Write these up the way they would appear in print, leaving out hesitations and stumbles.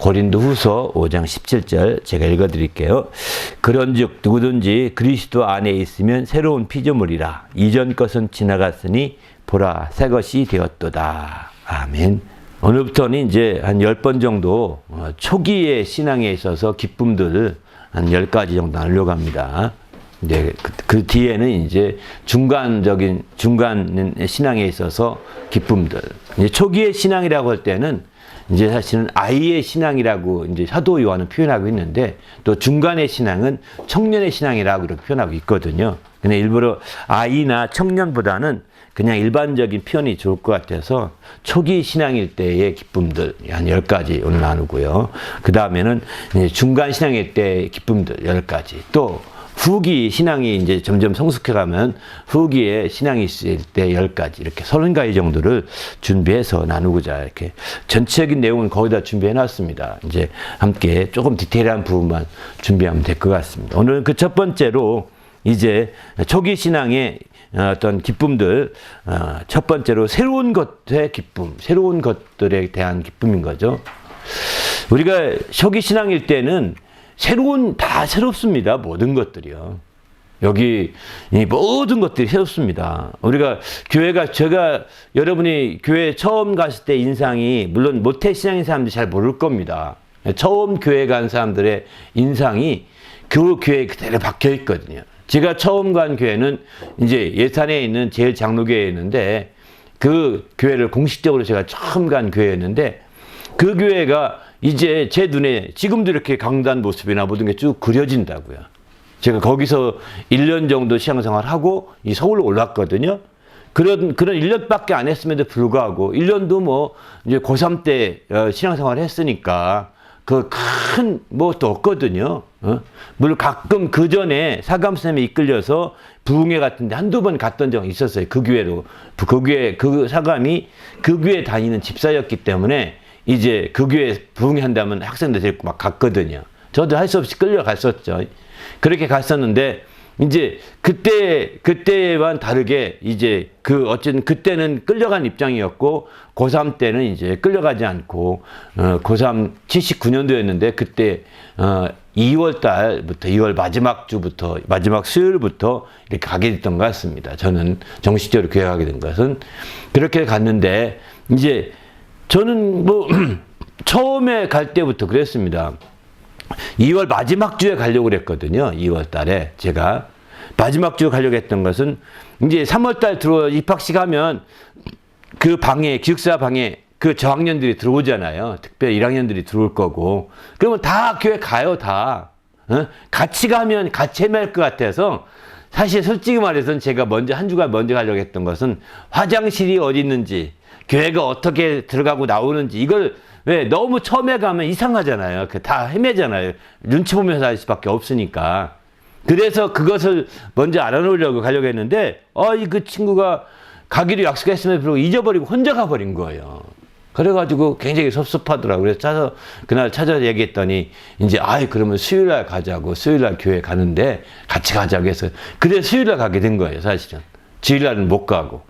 고린도후서 5장 17절 제가 읽어드릴게요. 그런즉 누구든지 그리스도 안에 있으면 새로운 피조물이라. 이전 것은 지나갔으니 보라 새 것이 되었도다. 아멘. 오늘부터는 이제 한 10번 정도 초기의 신앙에 있어서 기쁨들을 한 10가지 정도 나누려고 합니다. 이제 그 뒤에는 이제 중간 신앙에 있어서 기쁨들. 이제 초기의 신앙이라고 할 때는 이제 사실은 아이의 신앙이라고 이제 사도 요한은 표현하고 있는데, 또 중간의 신앙은 청년의 신앙이라고 이렇게 표현하고 있거든요. 근데 일부러 아이나 청년보다는 그냥 일반적인 표현이 좋을 것 같아서 초기 신앙일 때의 기쁨들 한 10가지 오늘 나누고요. 그 다음에는 중간 신앙일 때의 기쁨들 10가지, 또 후기 신앙이 이제 점점 성숙해가면 후기에 신앙이 있을 때 10가지, 이렇게 30가지 정도를 준비해서 나누고자 이렇게 전체적인 내용은 거기다 준비해 놨습니다. 이제 함께 조금 디테일한 부분만 준비하면 될 것 같습니다. 오늘은 그 첫 번째로 이제 초기 신앙의 어떤 기쁨들, 첫 번째로 새로운 것의 기쁨, 새로운 것들에 대한 기쁨인 거죠. 우리가 초기 신앙일 때는 다 새롭습니다. 모든 것들이요. 여기 이 모든 것들이 새롭습니다. 우리가 여러분이 교회 처음 갔을 때 인상이, 물론 모태 신앙인 사람들이 잘 모를 겁니다. 처음 교회 간 사람들의 인상이 그 교회에 그대로 박혀 있거든요. 제가 처음 간 교회는 이제 예산에 있는 제일 장로교회였는데, 그 교회를 공식적으로 제가 처음 간 교회였는데, 그 교회가 이제 제 눈에 지금도 이렇게 강단 모습이나 모든 게 쭉 그려진다고요. 제가 거기서 1년 정도 신앙생활하고 이 서울로 올랐거든요. 그런 1년밖에 안 했음에도 불구하고 1년도 뭐 이제 고3 때 신앙생활 했으니까 그 큰 뭐 또 없거든요. 물론 가끔 그 전에 사감쌤에 이끌려서 부흥회 같은데 한두 번 갔던 적이 있었어요. 그 교회로. 그 사감이 그 교회 다니는 집사였기 때문에 이제 그 교회 부흥회 한다면 학생들 데리고 막 갔거든요. 저도 할 수 없이 끌려갔었죠. 그렇게 갔었는데, 이제 그때와는 다르게 이제 어쨌든 그때는 끌려간 입장이었고, 고3 때는 이제 끌려가지 않고, 고3 79년도였는데, 그때 2월 달부터 2월 마지막 주부터, 마지막 수요일부터 이렇게 가게 됐던 것 같습니다. 저는 정식적으로 교회 가게 된 것은. 그렇게 갔는데, 이제 저는 뭐 처음에 갈 때부터 그랬습니다. 2월 마지막 주에 가려고 그랬거든요. 2월 달에 제가 마지막 주에 가려고 했던 것은, 이제 3월 달 입학식 하면 그 방에, 기숙사 방에 그 저학년들이 들어오잖아요. 특별히 1학년들이 들어올 거고. 그러면 다 교회 가요, 다. 같이 가면 같이 헤맬 것 같아서, 사실 솔직히 말해서는 제가 한 주간 먼저 가려고 했던 것은 화장실이 어디 있는지, 교회가 어떻게 들어가고 나오는지, 이걸 왜 너무 처음에 가면 이상하잖아요. 다 헤매잖아요. 눈치 보면서 할 수밖에 없으니까. 그래서 그것을 먼저 알아놓으려고 가려고 했는데, 그 친구가 가기로 약속했음에도 불구하고 잊어버리고 혼자 가버린 거예요. 그래가지고 굉장히 섭섭하더라고요. 그래서 그날 찾아서 얘기했더니, 이제 그러면 수요일날 가자고, 수요일날 교회 가는데 같이 가자고 해서, 그래서 수요일날 가게 된 거예요, 사실은. 주일날은 못 가고.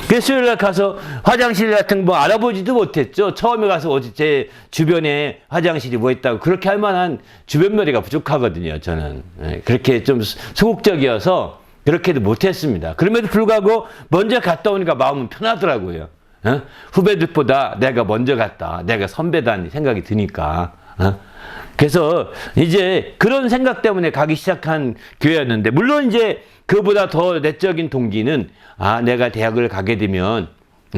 그래서 수요일날 가서 화장실 같은 거 알아보지도 못했죠. 처음에 가서 어디 제 주변에 화장실이 뭐 있다고, 그렇게 할 만한 주변머리가 부족하거든요, 저는. 그렇게 좀 소극적이어서 그렇게도 못했습니다. 그럼에도 불구하고 먼저 갔다 오니까 마음은 편하더라고요. 후배들보다 내가 먼저 갔다, 내가 선배다니 생각이 드니까. 그래서 이제 그런 생각 때문에 가기 시작한 교회였는데, 물론 이제 그보다 더 내적인 동기는, 내가 대학을 가게 되면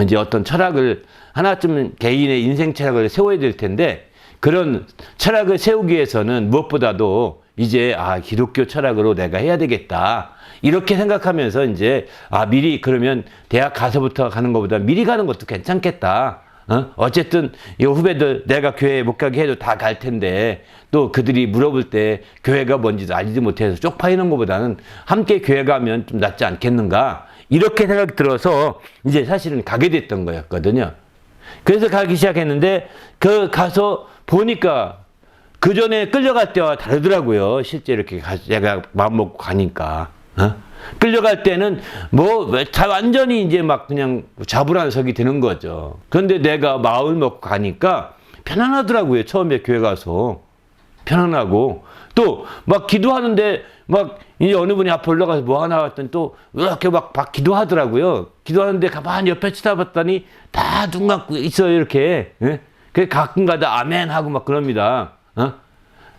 이제 어떤 철학을 하나쯤 개인의 인생 철학을 세워야 될 텐데, 그런 철학을 세우기 위해서는 무엇보다도 이제 기독교 철학으로 내가 해야 되겠다, 이렇게 생각하면서 이제 미리, 그러면 대학 가서부터 가는 것보다 미리 가는 것도 괜찮겠다. 어쨌든 이 후배들 내가 교회 못 가게 해도 다 갈 텐데, 또 그들이 물어볼 때 교회가 뭔지도 알지도 못해서 쪽파이는 것보다는 함께 교회 가면 좀 낫지 않겠는가, 이렇게 생각이 들어서 이제 사실은 가게 됐던 거였거든요. 그래서 가기 시작했는데, 가서 보니까 그 전에 끌려갈 때와 다르더라고요. 실제 이렇게 내가 마음 먹고 가니까. 끌려갈 때는 완전히 이제 막 그냥 좌불안석이 되는 거죠. 그런데 내가 마음을 먹고 가니까 편안하더라고요. 처음에 교회 가서. 편안하고. 또 막 기도하는데 막 이제 어느 분이 앞에 올라가서 뭐 하나 했더니 또 이렇게 막 기도하더라고요. 기도하는데 가만히 옆에 쳐다봤더니 다 눈 감고 있어요. 이렇게. 예? 그 가끔가다 아멘 하고 막 그럽니다. 어?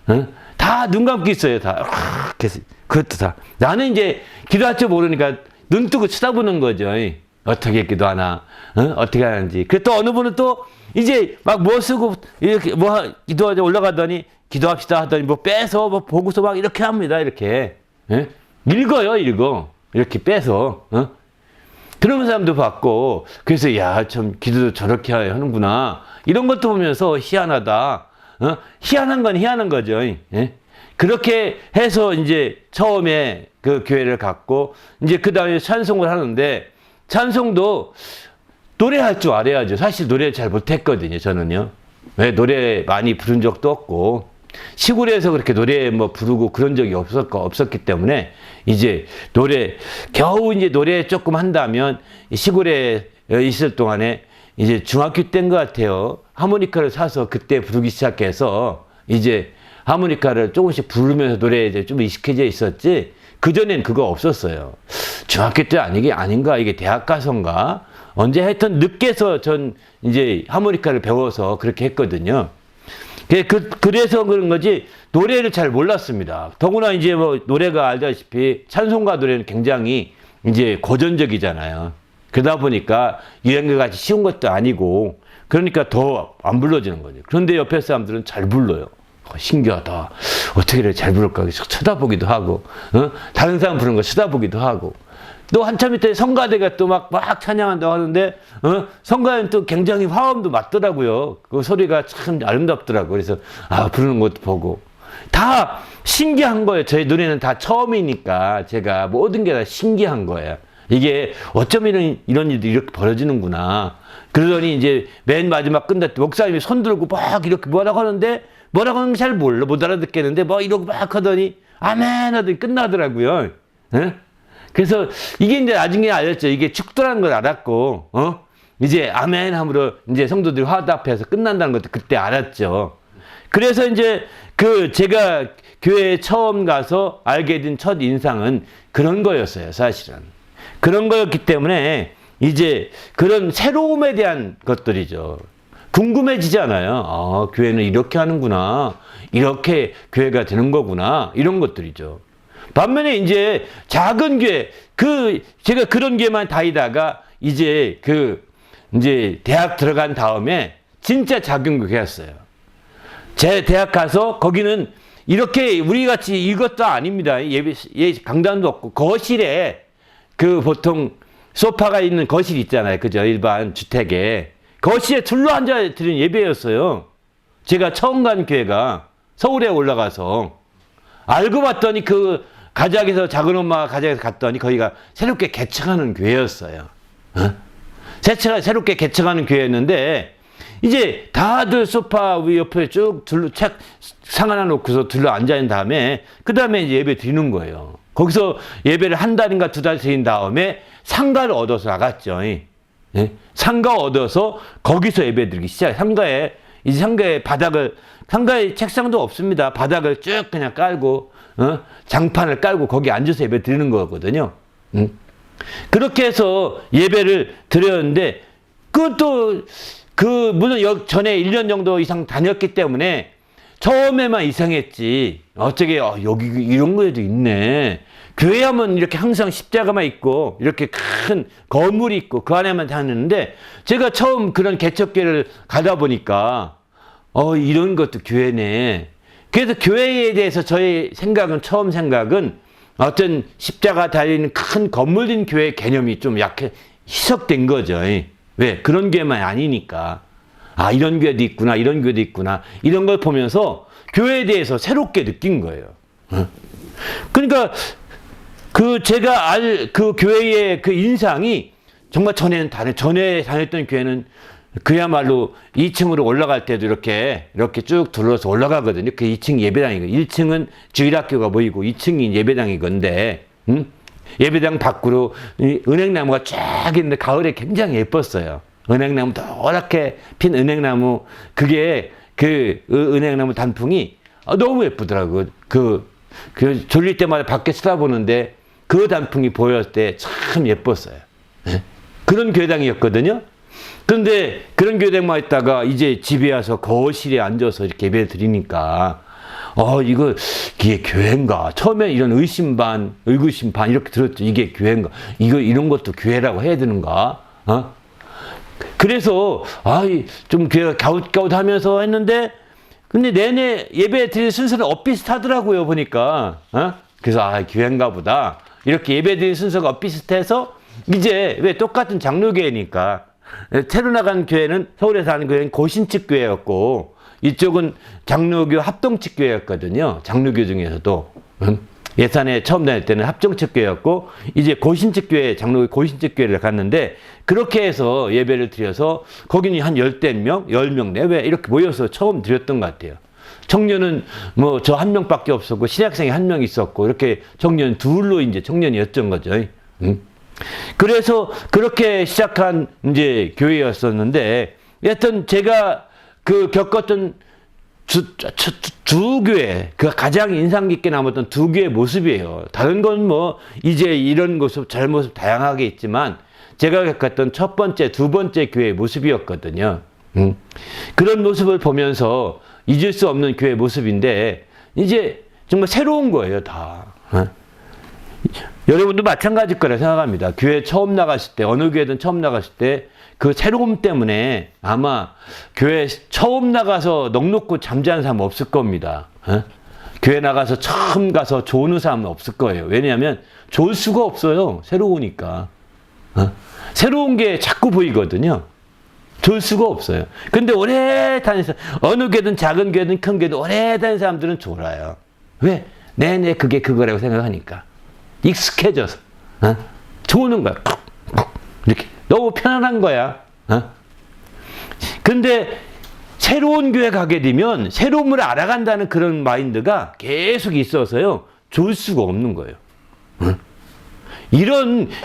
어? 다 눈 감고 있어요. 다. 그것도 다. 나는 이제 기도할 줄 모르니까 눈 뜨고 쳐다보는 거죠. 어떻게 기도하나, 어떻게 하는지. 그래서 또 어느 분은 또 이제 막 뭐 쓰고 이렇게 뭐 기도하자 올라가더니 기도합시다 하더니 뭐 빼서 뭐 보고서 막 이렇게 합니다. 이렇게. 읽어요, 읽어. 이렇게 빼서. 그런 사람도 봤고, 그래서 야, 참 기도도 저렇게 하는구나. 이런 것도 보면서 희한하다. 희한한 건 희한한 거죠. 예? 그렇게 해서 이제 처음에 그 교회를 갔고, 이제 그 다음에 찬송을 하는데, 찬송도 노래할 줄 알아야죠. 사실 노래 잘 못했거든요, 저는요. 왜 노래 많이 부른 적도 없고, 시골에서 그렇게 노래 뭐 부르고 그런 적이 없었기 때문에, 이제 겨우 이제 노래 조금 한다면, 시골에 있을 동안에 이제 중학교 때인 것 같아요. 하모니카를 사서 그때 부르기 시작해서, 이제 하모니카를 조금씩 부르면서 노래에 이제 좀 익숙해져 있었지, 그전엔 그거 없었어요. 중학교 때 아닌가? 이게 대학 가서인가? 언제 하여튼 늦게서 전 이제 하모니카를 배워서 그렇게 했거든요. 그래서 그런 거지, 노래를 잘 몰랐습니다. 더구나 이제 뭐 노래가 알다시피 찬송가 노래는 굉장히 이제 고전적이잖아요. 그러다 보니까 유행과 같이 쉬운 것도 아니고, 그러니까 더 안 불러지는 거죠. 그런데 옆에 사람들은 잘 불러요. 신기하다. 어떻게 이렇게 잘 부를까? 쳐다보기도 하고, 다른 사람 부르는 거 쳐다보기도 하고. 또 한참 있다 성가대가 또 막 찬양한다고 하는데, 성가대는 또 굉장히 화음도 맞더라고요. 그 소리가 참 아름답더라고요. 그래서, 부르는 것도 보고. 다 신기한 거예요. 저희 눈에는 다 처음이니까 제가 모든 게 다 신기한 거예요. 이게 어쩌면 이런 일도 이렇게 벌어지는구나. 그러더니 이제 맨 마지막 끝날 때 목사님이 손 들고 막 이렇게 뭐라고 하는데, 뭐라고 하는 게 잘 몰라. 못 알아듣겠는데, 뭐 이러고 막 하더니, 아멘 하더니 끝나더라고요. 그래서 이게 이제 나중에 알렸죠. 이게 축도라는 걸 알았고, 이제 아멘 함으로 이제 성도들이 화답해서 끝난다는 것도 그때 알았죠. 그래서 이제 제가 교회에 처음 가서 알게 된 첫 인상은 그런 거였어요, 사실은. 그런 거였기 때문에 이제 그런 새로움에 대한 것들이죠. 궁금해지잖아요. 교회는 이렇게 하는구나. 이렇게 교회가 되는 거구나. 이런 것들이죠. 반면에 이제 작은 교회, 제가 그런 교회만 다니다가 이제 이제 대학 들어간 다음에 진짜 작은 교회였어요. 제 대학 가서 거기는 이렇게 우리 같이 이것도 아닙니다. 강단도 없고 거실에 보통 소파가 있는 거실 있잖아요. 그죠? 일반 주택에. 거실에 둘러앉아 드리는 예배였어요. 제가 처음 간 교회가 서울에 올라가서 알고 봤더니 가작에서 작은 엄마가 가작에서 갔더니 거기가 새롭게 개척하는 교회였어요. 새롭게 개척하는 교회였는데 이제 다들 소파 위 옆에 쭉 상 하나 놓고서 둘러 앉아 있는 다음에 그 다음에 이제 예배 드리는 거예요. 거기서 예배를 한 달인가 두 달 드린 다음에 상가를 얻어서 나갔죠. 예? 상가 얻어서 거기서 예배 드리기 시작. 상가에 책상도 없습니다. 바닥을 쭉 그냥 깔고, 장판을 깔고 거기 앉아서 예배 드리는 거거든요. 그렇게 해서 예배를 드렸는데, 그것도, 물론 전에 1년 정도 이상 다녔기 때문에 처음에만 이상했지. 어떻게, 여기 이런 거에도 있네. 교회 하면 이렇게 항상 십자가만 있고, 이렇게 큰 건물이 있고, 그 안에만 다녔는데, 제가 처음 그런 개척교회를 가다 보니까, 이런 것도 교회네. 그래서 교회에 대해서 저의 처음 생각은, 어떤 십자가 달린 큰 건물인 교회 개념이 좀 희석된 거죠. 왜? 그런 교회만 아니니까. 이런 교회도 있구나, 이런 교회도 있구나. 이런 걸 보면서 교회에 대해서 새롭게 느낀 거예요. 그러니까, 제가 그 교회의 그 인상이 정말 전에 다녔던 교회는 그야말로 2층으로 올라갈 때도 이렇게 쭉 둘러서 올라가거든요. 그 2층 예배당이고, 1층은 주일학교가 모이고, 2층이 예배당이건데, 예배당 밖으로 은행나무가 쫙 있는데 가을에 굉장히 예뻤어요. 은행나무, 노랗게 핀 은행나무, 그게 그 은행나무 단풍이 너무 예쁘더라고요. 그 졸릴 때마다 밖에 쳐다보는데 그 단풍이 보였을 때 참 예뻤어요. 예? 그런 교회당이었거든요. 그런데 그런 교회당만 있다가 이제 집에 와서 거실에 앉아서 이렇게 예배 드리니까 이게 교회인가? 처음에 이런 의심 반, 의구심 반 이렇게 들었죠. 이게 교회인가? 이런 것도 교회라고 해야 되는가? 그래서 좀 교회가 갸웃갸웃하면서 했는데 근데 내내 예배 드릴 순서는 엇비슷하더라고요, 보니까. 그래서 교회인가 보다. 이렇게 예배 드릴 순서가 엇비슷해서 이제 왜 똑같은 장로교회니까 새로 나간 교회는 서울에서 하는 교회는 고신측 교회였고 이쪽은 장로교 합동측 교회였거든요. 장로교 중에서도. 예산에 처음 다닐 때는 합정측 교회였고 이제 고신측 교회, 장로교 고신측 교회를 갔는데 그렇게 해서 예배를 드려서 거기는 한 10명 내외 이렇게 모여서 처음 드렸던 것 같아요. 청년은 뭐 저 한 명밖에 없었고 신학생이 한 명 있었고 이렇게 청년 둘로 이제 청년이었던 거죠. 그래서 그렇게 시작한 이제 교회였었는데 여하튼 제가 겪었던 두 교회, 그 가장 인상 깊게 남았던 두 교회의 모습이에요. 다른 건 뭐 이제 이런 모습, 저런 모습 다양하게 있지만 제가 겪었던 첫 번째, 두 번째 교회의 모습이었거든요. 그런 모습을 보면서 잊을 수 없는 교회의 모습인데 이제 정말 새로운 거예요, 다. 여러분도 마찬가지일 거라 생각합니다. 교회 처음 나갔을 때, 어느 교회든 처음 나갔을 때 그 새로움 때문에 아마 교회 처음 나가서 넋놓고 잠자는 사람 없을 겁니다. 교회 나가서 처음 가서 좋은 사람은 없을 거예요. 왜냐하면 좋을 수가 없어요. 새로우니까. 새로운 게 자꾸 보이거든요. 좋을 수가 없어요. 근데 오래 다닌 사람, 어느 교회든 작은 교회든 큰 교회든 오래 다닌 사람들은 좋아요. 왜? 내내 그게 그거라고 생각하니까. 익숙해져서. 좋은 거야. 이렇게. 너무 편안한 거야. 근데 새로운 교회 가게 되면 새로움을 알아간다는 그런 마인드가 계속 있어서요. 좋을 수가 없는 거예요.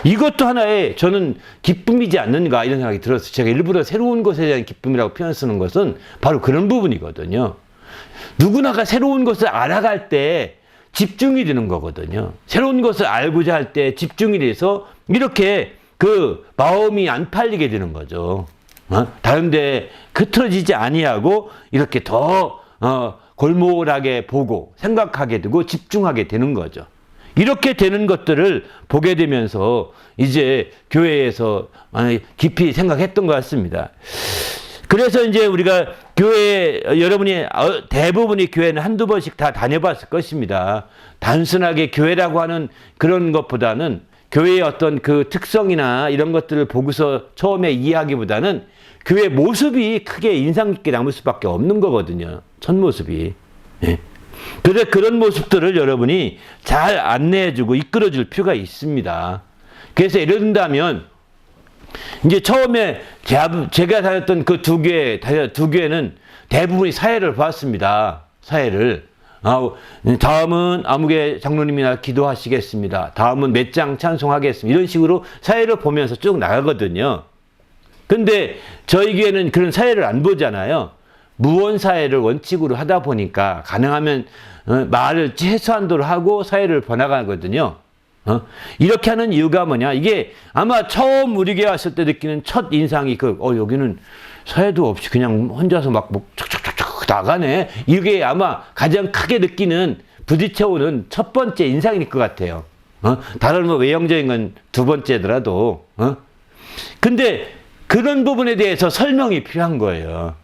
이것도 하나의 저는 기쁨이지 않는가 이런 생각이 들었어요. 제가 일부러 새로운 것에 대한 기쁨이라고 표현 쓰는 것은 바로 그런 부분이거든요. 누구나가 새로운 것을 알아갈 때 집중이 되는 거거든요. 새로운 것을 알고자 할 때 집중이 돼서 이렇게 그 마음이 안 팔리게 되는 거죠. 다른데 흐트러지지 아니하고 이렇게 더 골몰하게 보고 생각하게 되고 집중하게 되는 거죠. 이렇게 되는 것들을 보게 되면서 이제 교회에서 깊이 생각했던 것 같습니다. 그래서 이제 우리가 교회, 여러분이 대부분이 교회는 한두 번씩 다 다녀봤을 것입니다. 단순하게 교회라고 하는 그런 것보다는 교회의 어떤 그 특성이나 이런 것들을 보고서 처음에 이해하기보다는 교회 모습이 크게 인상 깊게 남을 수밖에 없는 거거든요. 첫 모습이. 예. 그래서 그런 모습들을 여러분이 잘 안내해주고 이끌어줄 필요가 있습니다. 그래서 예를 든다면 이제 처음에 제가 다녔던 그 두 교회는 대부분이 사회를 봤습니다. 사회를. 다음은 아무개 장로님이나 기도하시겠습니다. 다음은 몇 장 찬송하겠습니다. 이런 식으로 사회를 보면서 쭉 나가거든요. 근데 저희 교회는 그런 사회를 안 보잖아요. 무언 사회를 원칙으로 하다 보니까 가능하면 말을 최소한도로 하고 사회를 번나가거든요. 이렇게 하는 이유가 뭐냐? 이게 아마 처음 우리 교회 왔을 때 느끼는 첫 인상이 여기는 사회도 없이 그냥 혼자서 막 촉촉촉촉 나가네. 이게 아마 가장 크게 느끼는 부딪혀오는 첫 번째 인상일 것 같아요. 다른 뭐 외형적인 건 두 번째더라도. 근데 그런 부분에 대해서 설명이 필요한 거예요.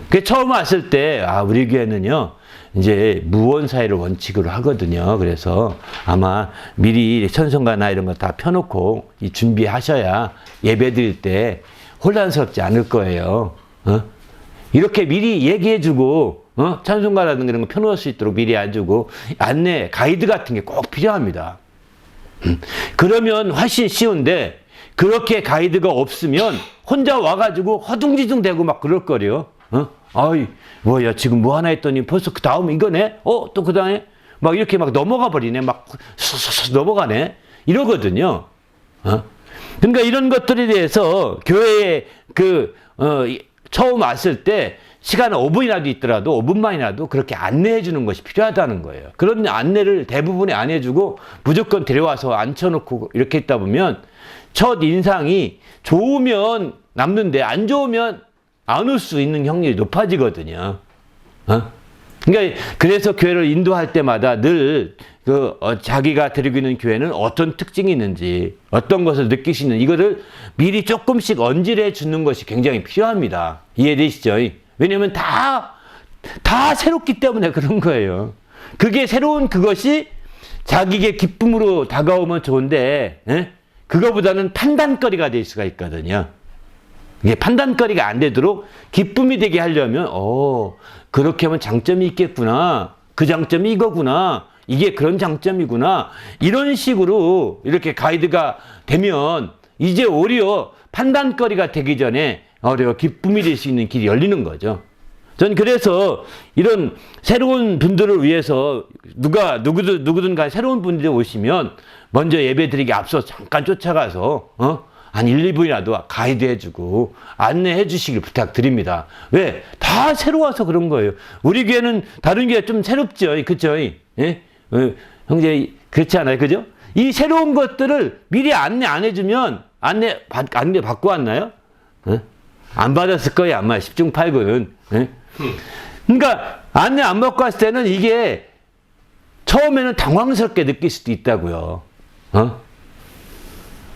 그 처음 왔을 때 우리 교회는요 이제 무언 사회를 원칙으로 하거든요. 그래서 아마 미리 찬송가나 이런 거 다 펴놓고 준비하셔야 예배 드릴 때 혼란스럽지 않을 거예요. 이렇게 미리 얘기해주고 찬송가라든가 이런 거 펴놓을 수 있도록 미리 해주고 안내 가이드 같은 게 꼭 필요합니다. 그러면 훨씬 쉬운데 그렇게 가이드가 없으면 혼자 와가지고 허둥지둥 대고 막 그럴 거래요. 뭐야 지금 뭐 하나 했더니 벌써 그 다음 이거네? 또 그 다음에 막 이렇게 막 넘어가 버리네. 막 넘어가네. 이러거든요. 그러니까 이런 것들에 대해서 교회에 처음 왔을 때 시간 5분이라도 있더라도 5분만이라도 그렇게 안내해 주는 것이 필요하다는 거예요. 그런 안내를 대부분이 안 해주고 무조건 데려와서 앉혀놓고 이렇게 있다 보면 첫 인상이 좋으면 남는데 안 좋으면 안 올 수 있는 확률이 높아지거든요. 그러니까 그래서 교회를 인도할 때마다 늘 자기가 드리고 있는 교회는 어떤 특징이 있는지, 어떤 것을 느낄 수 있는 이거를 미리 조금씩 언질해 주는 것이 굉장히 필요합니다. 이해되시죠? 왜냐하면 다 새롭기 때문에 그런 거예요. 그게 새로운 그것이 자기의 기쁨으로 다가오면 좋은데, 그거보다는 판단거리가 될 수가 있거든요. 이게 판단거리가 안 되도록 기쁨이 되게 하려면, 그렇게 하면 장점이 있겠구나. 그 장점이 이거구나. 이게 그런 장점이구나. 이런 식으로 이렇게 가이드가 되면 이제 오히려 판단거리가 되기 전에 기쁨이 될 수 있는 길이 열리는 거죠. 전 그래서 이런 새로운 분들을 위해서 누구든 간에 새로운 분들이 오시면 먼저 예배 드리기 앞서 잠깐 쫓아가서 한 1, 2분이라도 가이드 해주고 안내해 주시길 부탁드립니다. 왜? 다 새로워서 그런 거예요. 우리 교회는 다른 교회 좀 새롭죠. 그쵸? 예? 형제, 그렇지 않아요? 그죠? 이 새로운 것들을 미리 안내 안 해주면 안내 받고 왔나요? 안 받았을 거예요. 아마 10중 8구는. 그러니까 안내 안 받고 왔을 때는 이게 처음에는 당황스럽게 느낄 수도 있다고요.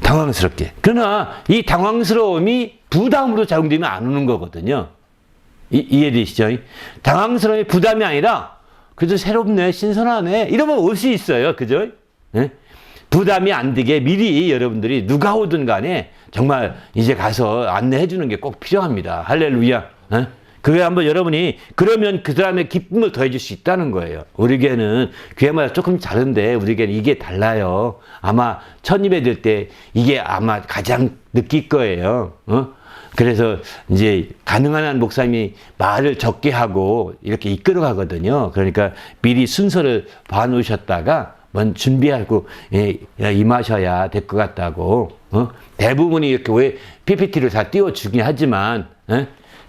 당황스럽게. 그러나 이 당황스러움이 부담으로 작용되면 안 오는 거거든요. 이해되시죠? 당황스러움이 부담이 아니라 그래도 새롭네, 신선하네 이러면 올 수 있어요. 그죠? 부담이 안 되게 미리 여러분들이 누가 오든 간에 정말 이제 가서 안내해 주는 게 꼭 필요합니다. 할렐루야. 그게 한번 여러분이 그러면 그 사람의 기쁨을 더해줄 수 있다는 거예요. 우리 교회는 교회마다 조금 다른데 우리 교회는 이게 달라요. 아마 첫 예배 될 때 이게 아마 가장 느낄 거예요. 그래서 이제 가능한 한 목사님이 말을 적게 하고 이렇게 이끌어 가거든요. 그러니까 미리 순서를 봐놓으셨다가 먼저 준비하고 임하셔야 될 것 같다고. 대부분이 이렇게 왜 PPT를 다 띄워주긴 하지만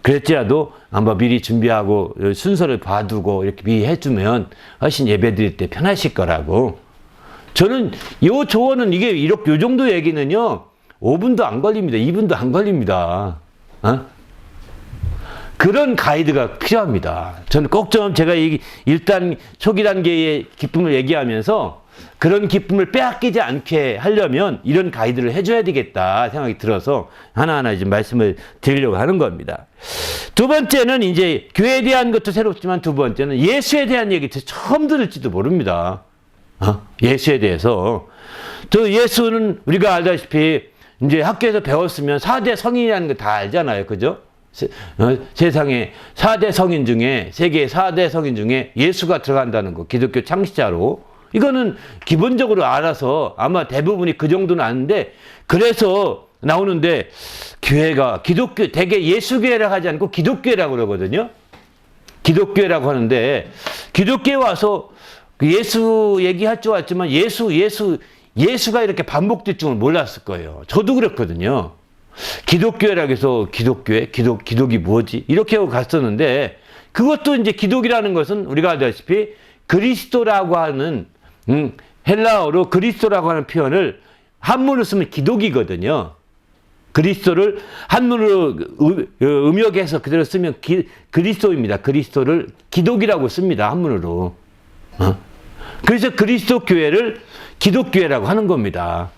그랬지라도 한번 미리 준비하고 순서를 봐두고 이렇게 미리 해주면 훨씬 예배 드릴 때 편하실 거라고. 저는 요 조언은 이게 요 정도 얘기는요 5분도 안 걸립니다. 2분도 안 걸립니다. 그런 가이드가 필요합니다. 저는 꼭 좀 제가 일단 초기 단계의 기쁨을 얘기하면서 그런 기쁨을 빼앗기지 않게 하려면 이런 가이드를 해줘야 되겠다 생각이 들어서 하나하나 이제 말씀을 드리려고 하는 겁니다. 두 번째는 이제 교회에 대한 것도 새롭지만 두 번째는 예수에 대한 얘기 처음 들을지도 모릅니다. 예수에 대해서. 저 예수는 우리가 알다시피 이제 학교에서 배웠으면 4대 성인이라는 거 다 알잖아요. 그죠? 세상에 4대 성인 중에, 세계 4대 성인 중에 예수가 들어간다는 거, 기독교 창시자로. 이거는 기본적으로 알아서 아마 대부분이 그 정도는 아는데, 그래서 나오는데, 교회가, 기독교, 대개 예수교회라고 하지 않고 기독교회라고 그러거든요? 기독교회라고 하는데, 기독교에 와서 예수 얘기할 줄 알았지만, 예수가 이렇게 반복될 줄은 몰랐을 거예요. 저도 그랬거든요. 기독교회라고 해서 기독이 뭐지? 이렇게 하고 갔었는데, 그것도 이제 기독이라는 것은 우리가 알다시피 그리스도라고 하는, 헬라어로 그리스도라고 하는 표현을 한문으로 쓰면 기독이거든요. 그리스도를 한문으로 음역해서 그대로 쓰면 그리스도입니다. 그리스도를 기독이라고 씁니다. 한문으로. 그래서 그리스도 교회를 기독교회라고 하는 겁니다.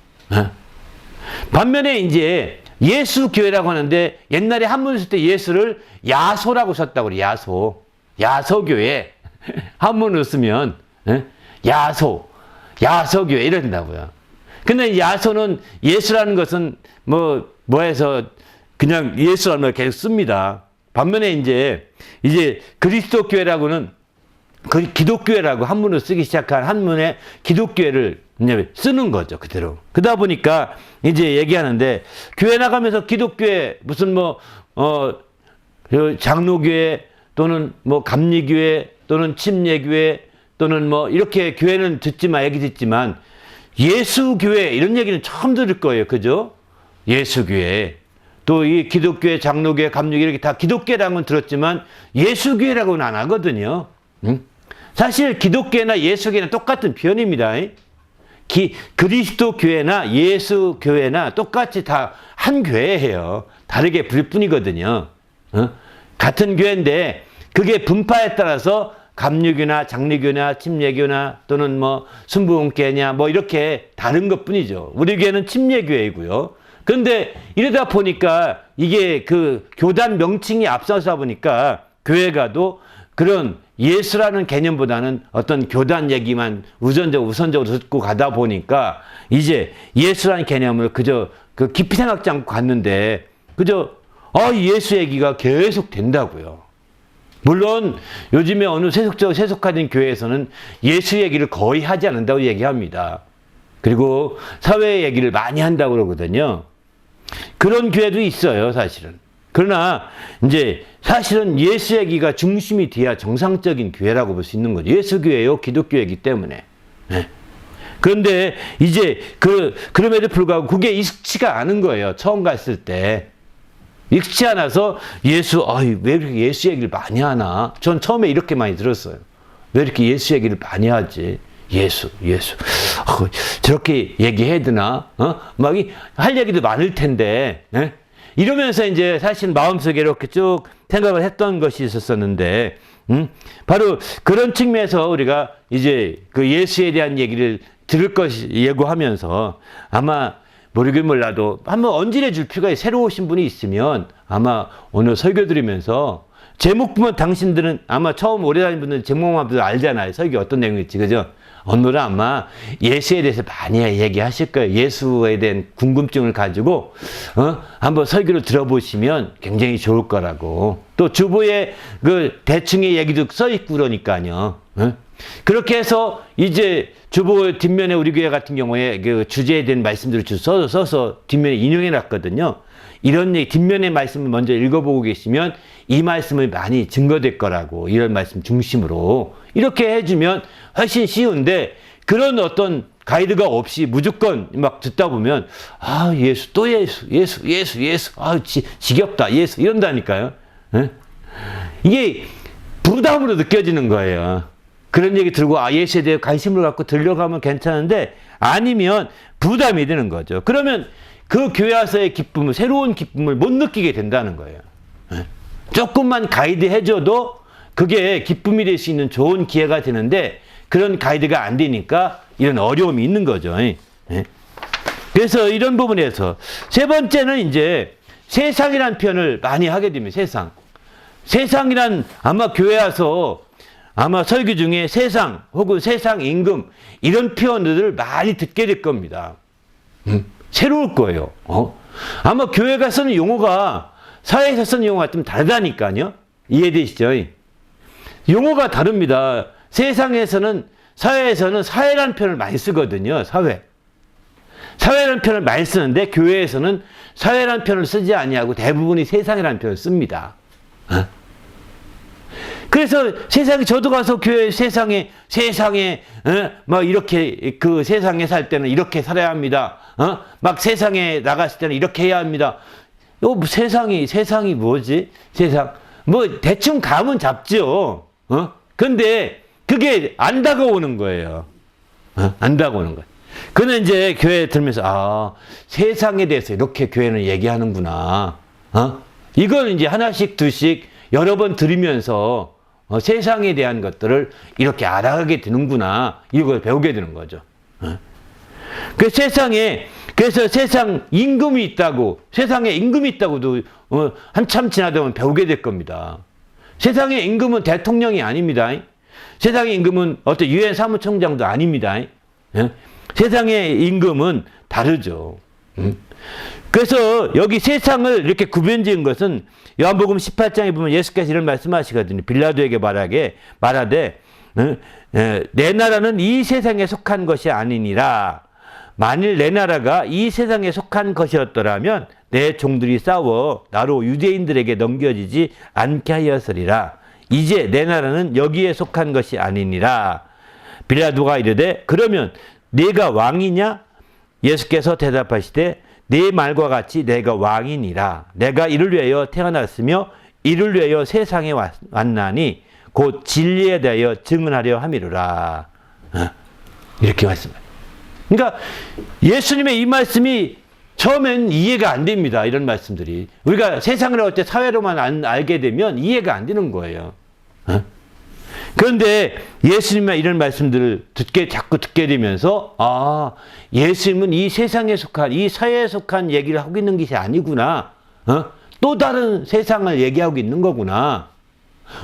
반면에 이제 예수 교회라고 하는데 옛날에 한문을 쓸 때 예수를 야소라고 썼다고 그래요. 야소교회. 한문으로 쓰면 야소교회 이런다고요. 근데 야소는 예수라는 것은 뭐해서 그냥 예수라는 걸 계속 씁니다. 반면에 이제 그리스도 교회라고는 그 기독교회라고 한문으로 쓰기 시작한 한문에 기독교회를 쓰는 거죠, 그대로. 그러다 보니까 이제 얘기하는데, 교회 나가면서 기독교회, 무슨 장로교회, 또는 감리교회, 또는 침례교회, 또는 이렇게 교회는 얘기 듣지만, 예수교회, 이런 얘기는 처음 들을 거예요, 그죠? 예수교회. 또 이 기독교회, 장로교회, 감리교회 이렇게 다 기독교라고는 들었지만 예수교회라고는 안 하거든요. 사실 기독교회나 예수교회는 똑같은 표현입니다. 그리스도 교회나 예수 교회나 똑같이 다 한 교회예요. 다르게 부를 뿐이거든요. 같은 교회인데 그게 분파에 따라서 감리교나 장리교나 침례교나 또는 뭐 순복음교회냐 뭐 이렇게 다른 것뿐이죠. 우리 교회는 침례교회이고요. 그런데 이러다 보니까 이게 그 교단 명칭이 앞서서 보니까 교회가도 그런 예수라는 개념보다는 어떤 교단 얘기만 우선적으로 듣고 가다 보니까 이제 예수라는 개념을 그저 그 깊이 생각지 않고 갔는데 그저 예수 얘기가 계속 된다고요. 물론 요즘에 어느 세속화된 교회에서는 예수 얘기를 거의 하지 않는다고 얘기합니다. 그리고 사회 얘기를 많이 한다고 그러거든요. 그런 교회도 있어요, 사실은. 그러나 이제 사실은 예수 얘기가 중심이 돼야 정상적인 교회라고 볼 수 있는 거죠. 예수교회요, 기독교회이기 때문에. 네. 그런데 이제 그럼에도 불구하고 그게 익숙치가 않은 거예요. 처음 갔을 때. 익숙치 않아서 왜 이렇게 예수 얘기를 많이 하나? 전 처음에 이렇게 많이 들었어요. 왜 이렇게 예수 얘기를 많이 하지? 예수. 저렇게 얘기해야 되나? 막 할 얘기도 많을 텐데. 네? 이러면서 이제 사실 마음속에 이렇게 쭉 생각을 했던 것이 있었었는데, 바로 그런 측면에서 우리가 이제 그 예수에 대한 얘기를 들을 것이 예고하면서 아마 모르긴 몰라도 한번 언질해 줄 필요가 새로 오신 분이 있으면 아마 오늘 설교 들으면서 제목 보면 당신들은 아마 처음 오래 다닌 분들은 제목만 봐도 알잖아요. 설교 어떤 내용일지, 그죠? 오늘은 아마 예수에 대해서 많이 얘기하실 거예요. 예수에 대한 궁금증을 가지고 한번 설교를 들어보시면 굉장히 좋을 거라고. 또 주보에 그 대충의 얘기도 써 있고 그러니까요. 그렇게 해서 이제 주보 뒷면에 우리 교회 같은 경우에 그 주제에 대한 말씀들을 써서 뒷면에 인용해 놨거든요. 이런 얘기, 뒷면의 말씀을 먼저 읽어보고 계시면 이 말씀을 많이 증거될 거라고, 이런 말씀 중심으로 이렇게 해주면 훨씬 쉬운데, 그런 어떤 가이드가 없이 무조건 막 듣다 보면 예수 또 예수 지겹다 예수 이런다니까요. 이게 부담으로 느껴지는 거예요. 그런 얘기 들고 예수에 대해 관심을 갖고 들려가면 괜찮은데 아니면 부담이 되는 거죠. 그러면 그 교회 와서의 기쁨을, 새로운 기쁨을 못 느끼게 된다는 거예요. 조금만 가이드 해줘도 그게 기쁨이 될 수 있는 좋은 기회가 되는데 그런 가이드가 안 되니까 이런 어려움이 있는 거죠. 그래서 이런 부분에서 세 번째는 이제 세상이라는 표현을 많이 하게 됩니다. 세상이란 아마 교회 와서 아마 설교 중에 세상 혹은 세상 임금 이런 표현들을 많이 듣게 될 겁니다. 새로울 거예요. 아마 교회가 쓰는 용어가 사회에서 쓰는 용어가 좀 다르다니까요. 이해되시죠? 용어가 다릅니다. 세상에서는, 사회에서는 사회라는 표현을 많이 쓰거든요. 사회라는 표현을 많이 쓰는데 교회에서는 사회라는 표현을 쓰지 아니하고 대부분이 세상이라는 표현을 씁니다. 그래서 저도 가서 교회 세상에 막 이렇게 그 세상에 살 때는 이렇게 살아야 합니다. 막 세상에 나갔을 때는 이렇게 해야 합니다. 세상이 뭐지? 뭐 대충 감은 잡죠. 근데 그게 안 다가오는 거예요. 안 다가오는 거예요. 그는 이제 교회에 들면서 세상에 대해서 이렇게 교회는 얘기하는구나. 이걸 이제 하나씩 둘씩 여러 번 들으면서 세상에 대한 것들을 이렇게 알아가게 되는구나. 이걸 배우게 되는 거죠. 그래서 세상 임금이 있다고, 세상에 임금이 있다고도 한참 지나다 보면 배우게 될 겁니다. 세상의 임금은 대통령이 아닙니다. 세상의 임금은 어떤 유엔 사무총장도 아닙니다. 세상의 임금은 다르죠. 그래서 여기 세상을 이렇게 구분 지은 것은 요한복음 18장에 보면 예수께서 이런 말씀하시거든요. 빌라도에게 말하되 내 나라는 이 세상에 속한 것이 아니니라. 만일 내 나라가 이 세상에 속한 것이었더라면 내 종들이 싸워 나로 유대인들에게 넘겨지지 않게 하였으리라. 이제 내 나라는 여기에 속한 것이 아니니라. 빌라도가 이르되 그러면 네가 왕이냐? 예수께서 대답하시되 네 말과 같이 내가 왕이니라. 내가 이를 위하여 태어났으며 이를 위하여 세상에 왔나니 곧 진리에 대하여 증언하려 함이로라. 이렇게 말씀해요. 그러니까 예수님의 이 말씀이 처음엔 이해가 안 됩니다. 이런 말씀들이. 우리가 세상을 어때 사회로만 알게 되면 이해가 안 되는 거예요. 그런데 예수님의 이런 말씀들을 자꾸 듣게 되면서, 아, 예수님은 이 세상에 속한, 이 사회에 속한 얘기를 하고 있는 것이 아니구나. 또 다른 세상을 얘기하고 있는 거구나.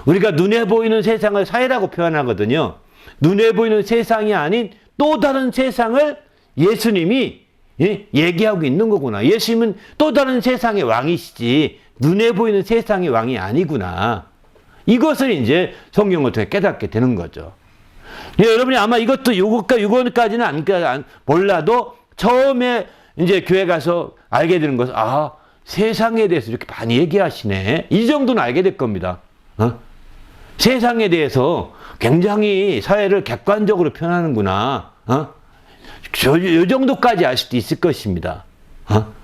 우리가 눈에 보이는 세상을 사회라고 표현하거든요. 눈에 보이는 세상이 아닌 또 다른 세상을 예수님이 얘기하고 있는 거구나. 예수님은 또 다른 세상의 왕이시지 눈에 보이는 세상의 왕이 아니구나. 이것을 이제 성경을 통해 깨닫게 되는 거죠. 여러분이 아마 요것까지는 몰라도 처음에 이제 교회 가서 알게 되는 것은, 아, 세상에 대해서 이렇게 많이 얘기하시네. 이 정도는 알게 될 겁니다. 세상에 대해서 굉장히 사회를 객관적으로 표현하는구나. 요 정도까지 알 수도 있을 것입니다.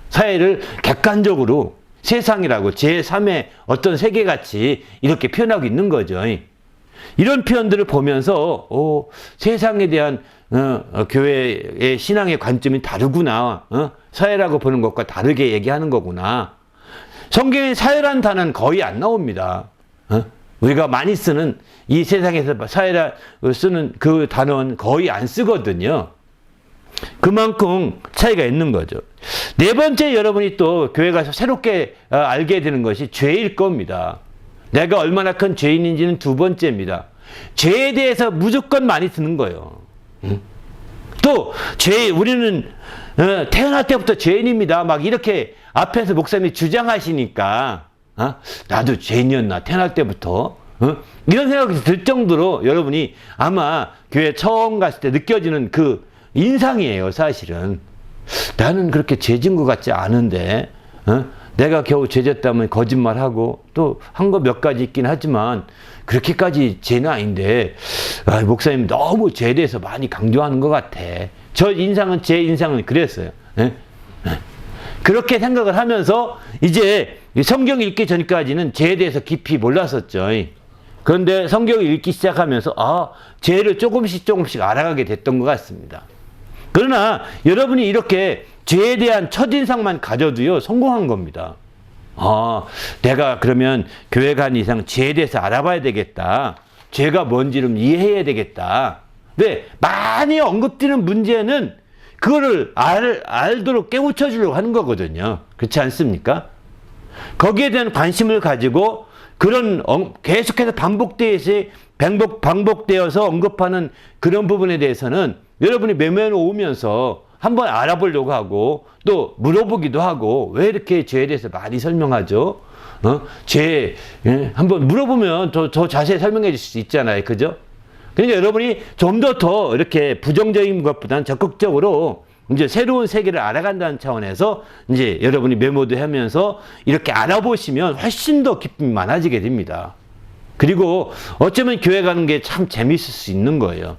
사회를 객관적으로 세상이라고 제3의 어떤 세계같이 이렇게 표현하고 있는 거죠. 이런 표현들을 보면서 세상에 대한 교회의 신앙의 관점이 다르구나. 사회라고 보는 것과 다르게 얘기하는 거구나. 성경에 사회라는 단어는 거의 안 나옵니다. 우리가 많이 쓰는 이 세상에서 사회라고 쓰는 그 단어는 거의 안 쓰거든요. 그만큼 차이가 있는 거죠. 네 번째, 여러분이 또 교회 가서 새롭게 알게 되는 것이 죄일 겁니다. 내가 얼마나 큰 죄인인지는 두 번째입니다. 죄에 대해서 무조건 많이 듣는 거예요. 또 우리는 태어날 때부터 죄인입니다. 막 이렇게 앞에서 목사님이 주장하시니까 나도 죄인이었나 태어날 때부터 이런 생각이 들 정도로 여러분이 아마 교회 처음 갔을 때 느껴지는 그 인상이에요. 사실은 나는 그렇게 죄진 것 같지 않은데 내가 겨우 죄졌다면 거짓말하고 또 한 거 몇 가지 있긴 하지만 그렇게까지 죄는 아닌데 목사님 너무 죄에 대해서 많이 강조하는 것 같아. 제 인상은 그랬어요. 그렇게 생각을 하면서 이제 성경 읽기 전까지는 죄에 대해서 깊이 몰랐었죠. 그런데 성경을 읽기 시작하면서 죄를 조금씩 알아가게 됐던 것 같습니다. 그러나 여러분이 이렇게 죄에 대한 첫인상만 가져도요, 성공한 겁니다. 내가 그러면 교회 간 이상 죄에 대해서 알아봐야 되겠다. 죄가 뭔지를 이해해야 되겠다. 왜? 많이 언급되는 문제는 그거를 알도록 깨우쳐 주려고 하는 거거든요. 그렇지 않습니까? 거기에 대한 관심을 가지고 그런 계속해서 반복되어서 언급하는 그런 부분에 대해서는 여러분이 메모해놓으면서 한번 알아보려고 하고 또 물어보기도 하고 왜 이렇게 죄에 대해서 많이 설명하죠? 한번 물어보면 더 자세히 설명해 줄 수 있잖아요. 그죠? 그러니까 여러분이 좀 더 이렇게 부정적인 것보다는 적극적으로 이제 새로운 세계를 알아간다는 차원에서 이제 여러분이 메모도 하면서 이렇게 알아보시면 훨씬 더 기쁨이 많아지게 됩니다. 그리고 어쩌면 교회 가는 게 참 재밌을 수 있는 거예요.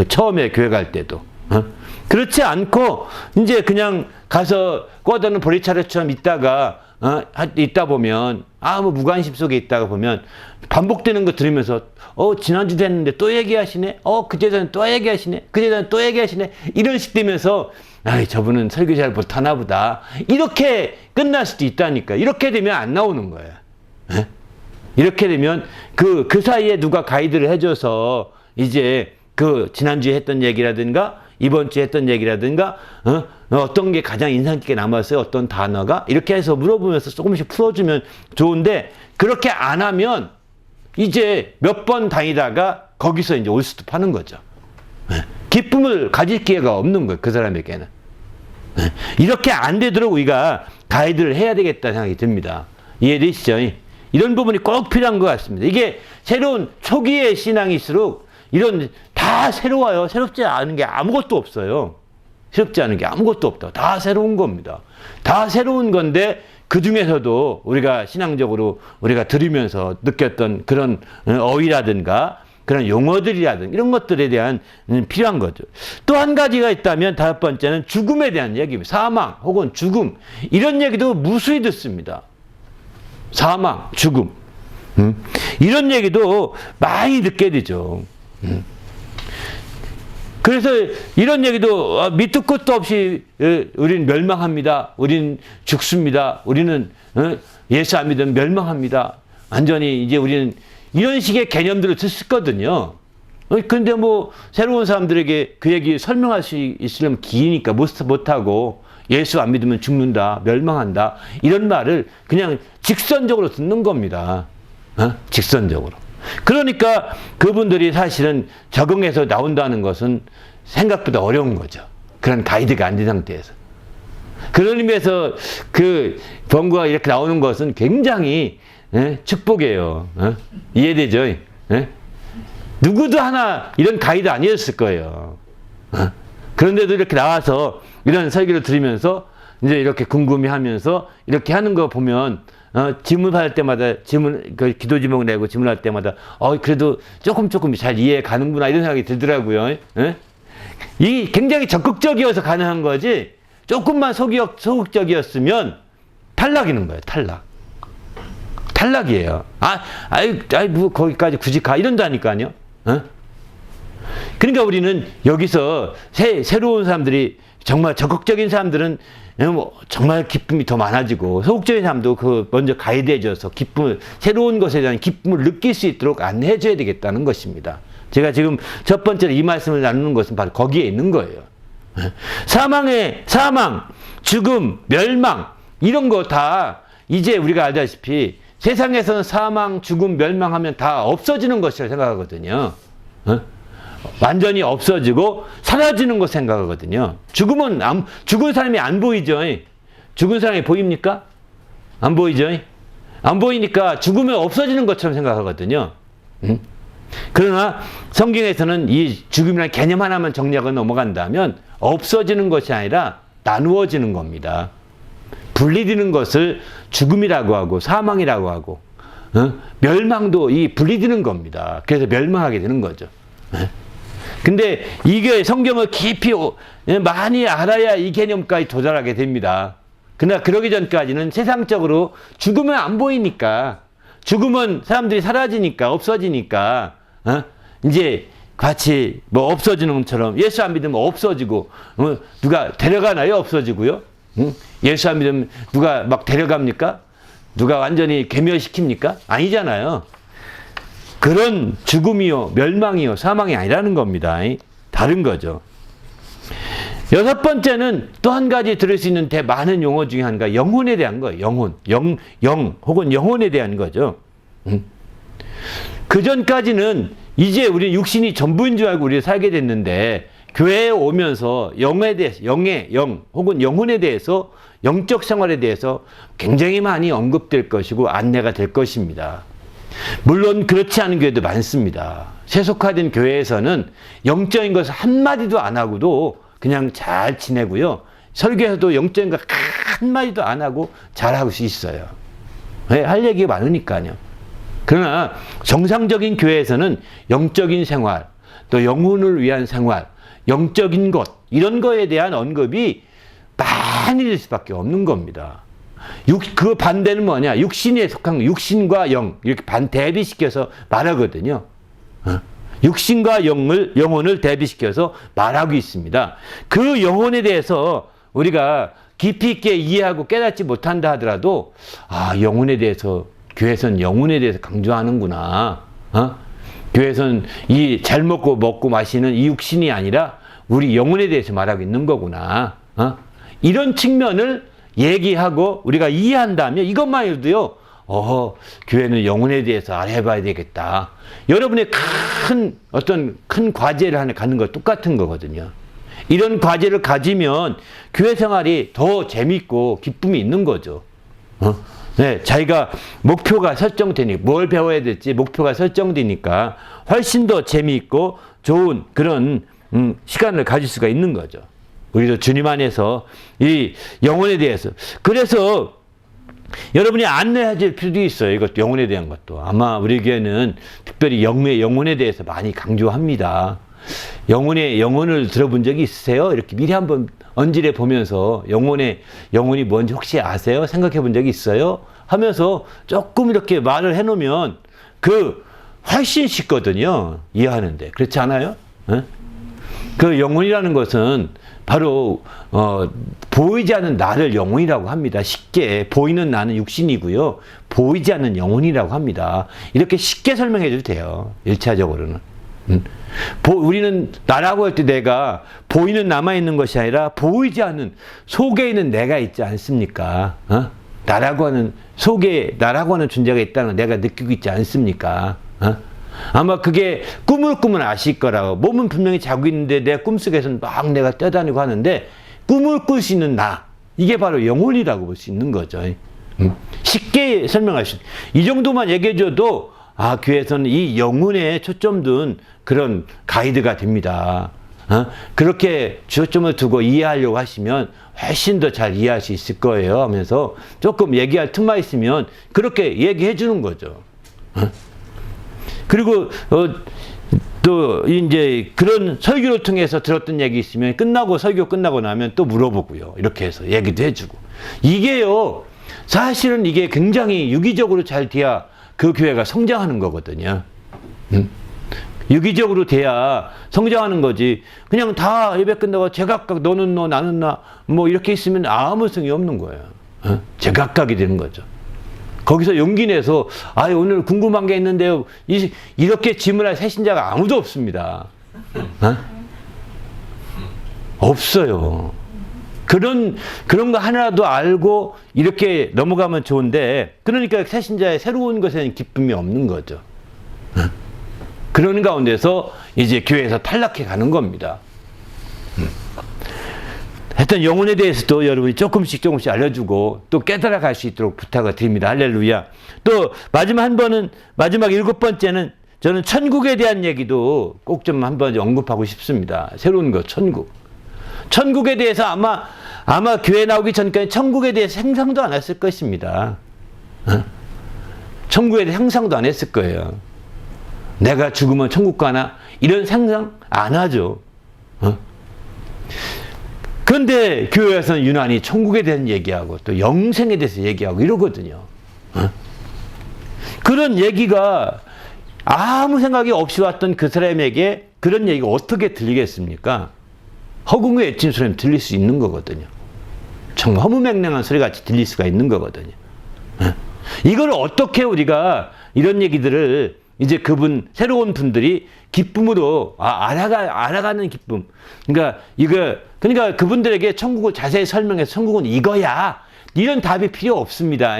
처음에 교회 갈 때도. 그렇지 않고 이제 그냥 가서 꿔드는 보리차례처럼 있다 보면 아무 무관심 속에 있다가 보면 반복되는 거 들으면서 지난주도 했는데 또 얘기하시네. 그제 전에 또 얘기하시네. 그제 전에 또 얘기하시네. 이런 식 되면서 저분은 설교 잘 못하나 보다. 이렇게 끝날 수도 있다니까. 이렇게 되면 안 나오는 거예요. 이렇게 되면 그 사이에 누가 가이드를 해줘서 이제 그 지난주에 했던 얘기라든가 이번 주에 했던 얘기라든가 어떤 게 가장 인상 깊게 남았어요? 어떤 단어가? 이렇게 해서 물어보면서 조금씩 풀어주면 좋은데 그렇게 안 하면 이제 몇 번 다니다가 거기서 이제 올스톱하는 거죠. 기쁨을 가질 기회가 없는 거예요. 그 사람에게는. 이렇게 안 되도록 우리가 가이드를 해야 되겠다는 생각이 듭니다. 이해되시죠? 이런 부분이 꼭 필요한 것 같습니다. 이게 새로운 초기의 신앙일수록 이런 다 새로워요. 새롭지 않은 게 아무것도 없어요. 새롭지 않은 게 아무것도 없다. 다 새로운 겁니다. 다 새로운 건데 그 중에서도 우리가 신앙적으로 우리가 들으면서 느꼈던 그런 어휘라든가 그런 용어들이라든 이런 것들에 대한 필요한 거죠. 또 한 가지가 있다면 다섯 번째는 죽음에 대한 얘기입니다. 사망 혹은 죽음 이런 얘기도 무수히 듣습니다. 사망, 죽음 이런 얘기도 많이 듣게 되죠. 그래서 이런 얘기도 밑도 끝도 없이 우리는 멸망합니다. 우리는 죽습니다. 우리는 예수 안 믿으면 멸망합니다. 완전히 이제 우리는 이런 식의 개념들을 듣거든요. 근데 뭐 새로운 사람들에게 그 얘기 설명할 수 있으려면 기니까 못하고 예수 안 믿으면 죽는다, 멸망한다 이런 말을 그냥 직선적으로 듣는 겁니다. 직선적으로. 그러니까 그분들이 사실은 적응해서 나온다는 것은 생각보다 어려운 거죠. 그런 가이드가 안 된 상태에서. 그런 의미에서 그 번구가 이렇게 나오는 것은 굉장히 축복이에요. 이해되죠? 누구도 하나 이런 가이드 아니었을 거예요. 그런데도 이렇게 나와서 이런 설교를 들으면서 이제 이렇게 궁금해하면서 이렇게 하는 거 보면 질문할 때마다 기도 제목 내고 질문할 때마다 그래도 조금 잘 이해 가는구나 이런 생각이 들더라고요. 이 굉장히 적극적이어서 가능한 거지 조금만 소극적이었으면 탈락이는 거예요. 탈락이에요. 뭐 거기까지 굳이 가 이런다니까요. 그러니까 우리는 여기서 새로운 사람들이 정말 적극적인 사람들은 정말 기쁨이 더 많아지고 소극적인 사람도 먼저 가이드해줘서 새로운 것에 대한 기쁨을 느낄 수 있도록 안내해줘야 되겠다는 것입니다. 제가 지금 첫 번째로 이 말씀을 나누는 것은 바로 거기에 있는 거예요. 사망, 죽음, 멸망 이런 거 다 이제 우리가 알다시피 세상에서는 사망, 죽음, 멸망하면 다 없어지는 것이라고 생각하거든요. 완전히 없어지고 사라지는 것 생각하거든요. 죽은 사람이 안 보이죠. 죽은 사람이 보입니까? 안 보이죠. 안 보이니까 죽으면 없어지는 것처럼 생각하거든요. 그러나 성경에서는 이 죽음이라는 개념 하나만 정리하고 넘어간다면 없어지는 것이 아니라 나누어지는 겁니다. 분리되는 것을 죽음이라고 하고 사망이라고 하고 멸망도 이 분리되는 겁니다. 그래서 멸망하게 되는 거죠. 근데 이게 성경을 깊이 많이 알아야 이 개념까지 도달하게 됩니다. 그러나 그러기 전까지는 세상적으로 죽으면 안 보이니까 죽으면 사람들이 사라지니까 없어지니까 이제 같이 뭐 없어지는 것처럼 예수 안 믿으면 없어지고 누가 데려가나요? 없어지고요. 예수 안 믿으면 누가 막 데려갑니까? 누가 완전히 괴멸시킵니까? 아니잖아요. 그런 죽음이요, 멸망이요, 사망이 아니라는 겁니다. 다른 거죠. 여섯 번째는 또 한 가지 들을 수 있는 많은 용어 중에 하나가 영혼에 대한 거예요. 영 혹은 영혼에 대한 거죠. 그 전까지는 이제 우리 육신이 전부인 줄 알고 우리가 살게 됐는데 교회에 오면서 영에 대해서, 영 혹은 영혼에 대해서 영적 생활에 대해서 굉장히 많이 언급될 것이고 안내가 될 것입니다. 물론 그렇지 않은 교회도 많습니다. 세속화된 교회에서는 영적인 것을 한마디도 안 하고도 그냥 잘 지내고요. 설교에서도 영적인 것 한마디도 안 하고 잘하고 있어요. 왜? 할 얘기가 많으니까요. 그러나 정상적인 교회에서는 영적인 생활, 또 영혼을 위한 생활, 영적인 것 이런 거에 대한 언급이 많이 될 수밖에 없는 겁니다. 그 반대는 뭐냐? 육신에 속한 육신과 영 이렇게 대비시켜서 말하거든요. 육신과 영혼을 대비시켜서 말하고 있습니다. 그 영혼에 대해서 우리가 깊이 있게 이해하고 깨닫지 못한다 하더라도 영혼에 대해서 교회에서는 영혼에 대해서 강조하는구나. 교회에서는 이 잘 먹고 마시는 이 육신이 아니라 우리 영혼에 대해서 말하고 있는 거구나. 이런 측면을 얘기하고 우리가 이해한다면 이것만 해도요. 교회는 영혼에 대해서 알아봐야 되겠다. 여러분의 큰 과제를 하나 갖는 거 똑같은 거거든요. 이런 과제를 가지면 교회 생활이 더 재밌고 기쁨이 있는 거죠. 네, 자기가 목표가 설정되니 뭘 배워야 될지 목표가 설정되니까 훨씬 더 재미있고 좋은 그런 시간을 가질 수가 있는 거죠. 우리도 주님 안에서 이 영혼에 대해서 그래서 여러분이 안내해 줄 필요도 있어요. 이것도 영혼에 대한 것도. 아마 우리 교회는 특별히 영혼에 대해서 많이 강조합니다. 영혼을 들어본 적이 있으세요? 이렇게 미리 한번 언질해 보면서 영혼이 뭔지 혹시 아세요? 생각해 본 적이 있어요? 하면서 조금 이렇게 말을 해 놓으면 훨씬 쉽거든요. 이해하는데. 그렇지 않아요? 그 영혼이라는 것은 바로 보이지 않는 나를 영혼이라고 합니다. 쉽게 보이는 나는 육신이고요. 보이지 않는 영혼이라고 합니다. 이렇게 쉽게 설명해 줘도 돼요. 1차적으로는. 우리는 나라고 할 때 내가 보이는 나만 있는 것이 아니라 보이지 않는 속에 있는 내가 있지 않습니까? 나라고 하는 존재가 있다는 걸 내가 느끼고 있지 않습니까? 아마 그게 꿈을 꾸면 아실 거라고. 몸은 분명히 자고 있는데 내 꿈속에서는 막 내가 뛰어다니고 하는데 꿈을 꿀 수 있는 나, 이게 바로 영혼이라고 볼 수 있는 거죠. 쉽게 설명할 수, 이 정도만 얘기해줘도 교회에서는 이 영혼에 초점 둔 그런 가이드가 됩니다. 그렇게 초점을 두고 이해하려고 하시면 훨씬 더 잘 이해할 수 있을 거예요 하면서 조금 얘기할 틈만 있으면 그렇게 얘기해 주는 거죠. 그리고 또 이제 그런 설교를 통해서 들었던 얘기 있으면 설교 끝나고 나면 또 물어보고요. 이렇게 해서 얘기도 해주고. 이게요, 사실은 이게 굉장히 유기적으로 잘 돼야 그 교회가 성장하는 거거든요. 유기적으로 돼야 성장하는 거지. 그냥 다 예배 끝나고 제각각 너는 너 나는 나 뭐 이렇게 있으면 아무 성이 없는 거예요. 제각각이 되는 거죠. 거기서 용기 내서 오늘 궁금한 게 있는데요. 이렇게 질문할 새신자가 아무도 없습니다. 없어요. 그런 거 하나라도 알고 이렇게 넘어가면 좋은데, 그러니까 새신자의 새로운 것에는 기쁨이 없는 거죠. 그런 가운데서 이제 교회에서 탈락해 가는 겁니다. 하여튼 영혼에 대해서도 여러분이 조금씩 알려주고 또 깨달아 갈 수 있도록 부탁을 드립니다. 할렐루야. 또 마지막 7번째는 저는 천국에 대한 얘기도 꼭 좀 한번 언급하고 싶습니다. 새로운 것, 천국. 천국에 대해서 아마 교회 나오기 전까지 천국에 대해서 상상도 안 했을 것입니다. 천국에 대해 상상도 안 했을 거예요. 내가 죽으면 천국 가나? 이런 상상 안 하죠. 그런데 교회에서는 유난히 천국에 대한 얘기하고 또 영생에 대해서 얘기하고 이러거든요. 그런 얘기가 아무 생각이 없이 왔던 그 사람에게 그런 얘기가 어떻게 들리겠습니까? 허공에 외친 소리면 들릴 수 있는 거거든요. 정말 허무맹랑한 소리 같이 들릴 수가 있는 거거든요. 이걸 어떻게 우리가 이런 얘기들을 이제 새로운 분들이 기쁨으로 알아가는 기쁨. 그러니까 그분들에게 천국을 자세히 설명해서 천국은 이거야, 이런 답이 필요 없습니다.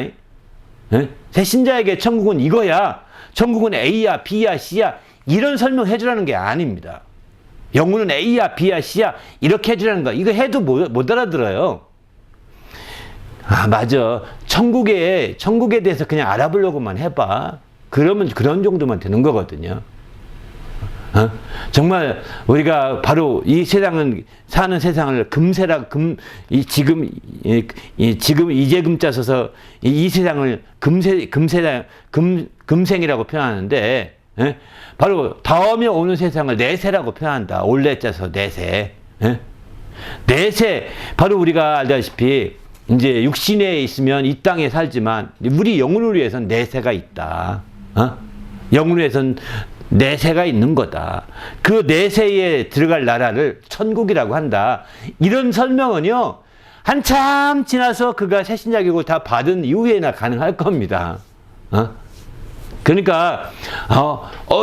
새 신자에게 천국은 이거야, 천국은 A야, B야, C야, 이런 설명해 주라는 게 아닙니다. 영혼은 A야, B야, C야, 이렇게 해주라는 거. 이거 해도 못 알아들어요. 맞아. 천국에 대해서 그냥 알아보려고만 해봐. 그러면 그런 정도만 되는 거거든요. 정말 우리가 바로 이 세상은, 사는 세상을 지금 이재금자 써서 이 세상을 금생이라고 표현하는데, 바로 다음에 오는 세상을 내세라고 표현한다. 올레자 서 내세. 내세, 바로 우리가 알다시피 이제 육신에 있으면 이 땅에 살지만 우리 영혼을 위해서는 내세가 있다. 영혼을 위해서는 내세가 있는 거다. 그 내세에 들어갈 나라를 천국이라고 한다. 이런 설명은요, 한참 지나서 그가 새신자격을 다 받은 이후에나 가능할 겁니다. 그러니까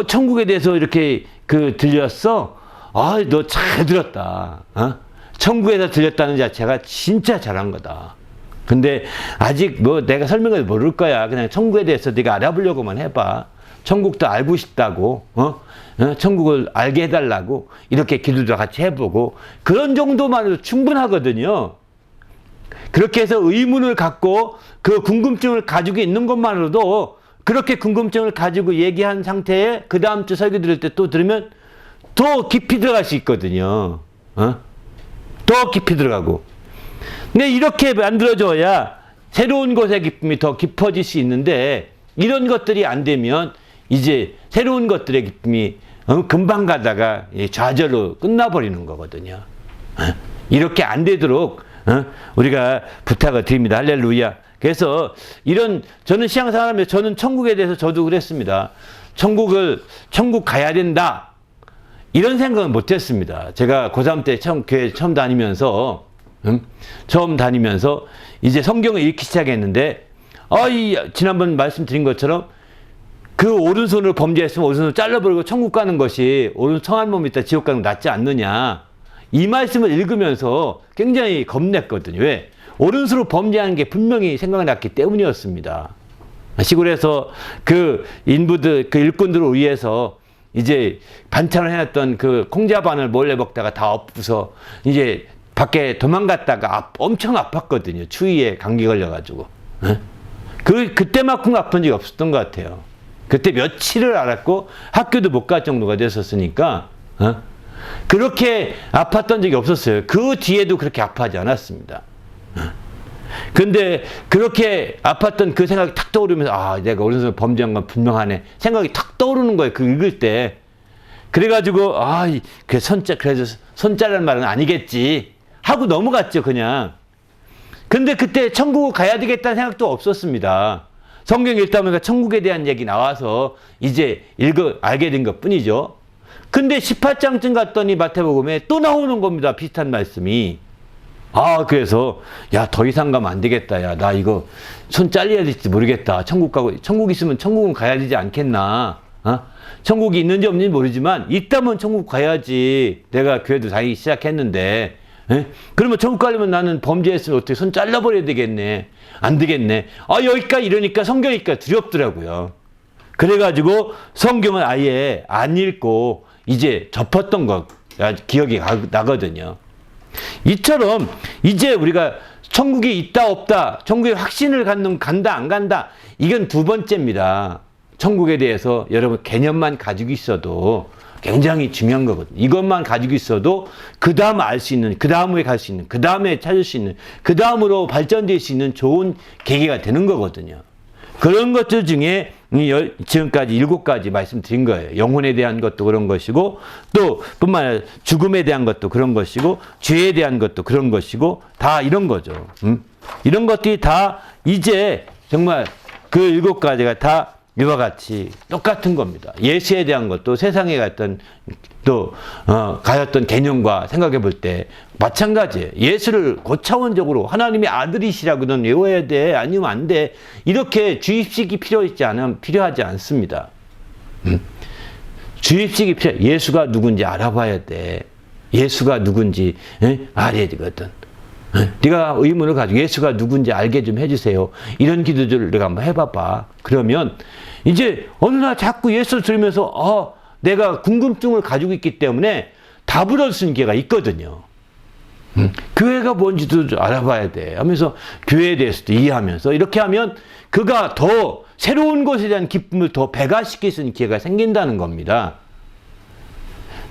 천국에 대해서 이렇게 들렸어? 너 잘 들었다. 천국에서 들렸다는 자체가 진짜 잘한 거다. 근데 아직 내가 설명을 모를 거야. 그냥 천국에 대해서 네가 알아보려고만 해봐. 천국도 알고 싶다고, 천국을 알게 해달라고 이렇게 기도도 같이 해보고, 그런 정도만으로 충분하거든요. 그렇게 해서 의문을 갖고 그 궁금증을 가지고 있는 것만으로도, 그렇게 궁금증을 가지고 얘기한 상태에 그 다음 주 설교 들을 때 또 들으면 더 깊이 들어갈 수 있거든요. 더 깊이 들어가고. 근데 이렇게 만들어줘야 새로운 것의 기쁨이 더 깊어질 수 있는데 이런 것들이 안 되면 이제 새로운 것들의 기쁨이 금방 가다가 좌절로 끝나버리는 거거든요. 이렇게 안 되도록 우리가 부탁을 드립니다. 할렐루야. 그래서 저는 신앙생활하면서 저는 천국에 대해서 저도 그랬습니다. 천국 가야 된다. 이런 생각은 못 했습니다. 제가 고3 때 교회 처음 다니면서 이제 성경을 읽기 시작했는데, 지난번 말씀드린 것처럼 그 오른손으로 범죄했으면 오른손을 잘라버리고 천국 가는 것이 오른손 성한 몸이 있다 지옥 가는 거 낫지 않느냐. 이 말씀을 읽으면서 굉장히 겁냈거든요. 왜? 오른손으로 범죄하는 게 분명히 생각났기 때문이었습니다. 시골에서 그 일꾼들을 위해서 이제 반찬을 해놨던 그 콩자반을 몰래 먹다가 다 엎어서 이제 밖에 도망갔다가 엄청 아팠거든요. 추위에 감기 걸려가지고. 그때만큼 아픈 적이 없었던 것 같아요. 그때 며칠을 앓았고 학교도 못 갈 정도가 됐었으니까 그렇게 아팠던 적이 없었어요. 그 뒤에도 그렇게 아파하지 않았습니다. 근데 그렇게 아팠던 그 생각이 탁 떠오르면서 내가 오른손을 범죄한 건 분명하네 생각이 탁 떠오르는 거예요. 그 읽을 때. 그래가지고 그래서 손자라는 말은 아니겠지 하고 넘어갔죠. 그냥. 근데 그때 천국 가야 되겠다는 생각도 없었습니다. 성경 읽다 보니까 천국에 대한 얘기 나와서 이제 알게 된 것 뿐이죠. 근데 18장쯤 갔더니 마태복음에 또 나오는 겁니다. 비슷한 말씀이. 그래서 더 이상 가면 안 되겠다. 나 이거 손 잘려야 될지 모르겠다. 천국 있으면 천국은 가야 되지 않겠나. 천국이 있는지 없는지 모르지만 있다면 천국 가야지. 내가 교회도 다니기 시작했는데 그러면 천국 가려면 나는 범죄했으면 어떻게 손 잘라버려야 되겠네. 안 되겠네. 여기까지 이러니까 성경이니까 두렵더라고요. 그래가지고 성경을 아예 안 읽고 이제 접었던 거 기억이 나거든요. 이처럼 이제 우리가 천국이 있다 없다, 천국의 확신을 간다 안 간다, 이건 두 번째입니다. 천국에 대해서 여러분 개념만 가지고 있어도 굉장히 중요한 거거든요. 이것만 가지고 있어도 그 다음 알 수 있는, 그 다음에 갈 수 있는, 그 다음에 찾을 수 있는, 그 다음으로 발전될 수 있는 좋은 계기가 되는 거거든요. 그런 것들 중에 지금까지 7가지 말씀드린 거예요. 영혼에 대한 것도 그런 것이고, 또 뿐만 아니라 죽음에 대한 것도 그런 것이고, 죄에 대한 것도 그런 것이고, 다 이런 거죠. 이런 것들이 다 이제 정말 그 7가지가 다 이와 같이 똑같은 겁니다. 예수에 대한 것도 세상에 가졌던 개념과 생각해 볼 때 마찬가지예요. 예수를 고차원적으로 하나님의 아들이시라고는 외워야 돼, 아니면 안 돼, 이렇게 주입식이 필요하지 않습니다. 주입식이 예수가 누군지 알아봐야 돼. 예수가 누군지 알아야 되거든. 네가 의문을 가지고 예수가 누군지 알게 좀 해주세요. 이런 기도를 내가 한번 해봐봐. 그러면 이제 어느 날 자꾸 예수를 들으면서 내가 궁금증을 가지고 있기 때문에 답을 얻을 수 있는 기회가 있거든요. 교회가 뭔지도 알아봐야 돼 하면서 교회에 대해서도 이해하면서 이렇게 하면 그가 더 새로운 것에 대한 기쁨을 더 배가시킬 수 있는 기회가 생긴다는 겁니다.